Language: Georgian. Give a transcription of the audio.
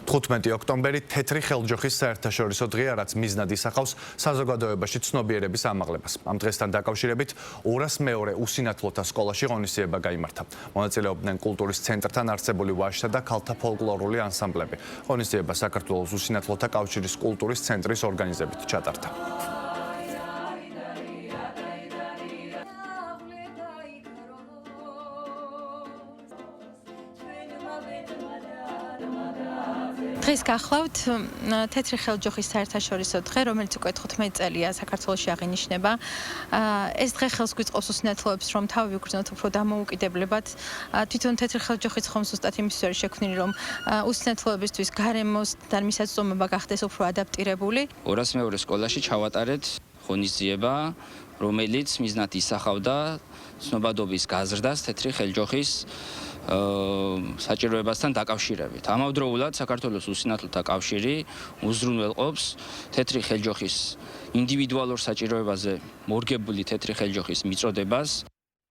15 ოქტომბერი თეთრი ხელჯოხის საერთაშორისო დღეა, რაც მიზნად ისახავს საზოგადოებაში ცნობიერების ამაღლებას. ამ დღესთან დაკავშირებით 202 უსინათლოთა სკოლაში ღონისძიება გაიმართა. მონაწილეობდნენ კულტურის ცენტრთან არსებული ვაჟთა და ქალთა ფოლკლორული ანსამბლები. ღონისძიება საქართველოს უსინათლოთა კავშირის კულტურის ცენტრის ორგანიზებით ჩატარდა. დღეს გახლავთ თეთრი ხელჯოხის საერთაშორისო დღე, რომელიც უკვე 15 წელია საქართველოში აღინიშნება. ეს დღე ხელს გვიწყობს უსინათლოებს, რომ თავი ვიგრძნოთ უფრო დამოუკიდებლებად. თვითონ თეთრი ხელჯოხიც ხომ ზუსტად იმის არის შექმნილი, რომ უსინათლოებისთვის გარემოსთან მისაწვდომობა გახდეს უფრო ადაპტირებული. 202 სკოლაში ჩავატარეთ ღონისძიება, რომელიც მიზნად ისახავდა ცნობადობის გაზრდას თეთრი ხელჯოხის საჭიროებასთან დაკავშირებით. ამავდროულად საქართველოს უსინათლოთა კავშირი უზრუნველყოფს თეთრი ხელჯოხის ინდივიდუალურ საჭიროებაზე მორგებული თეთრი ხელჯოხის მიწოდებას.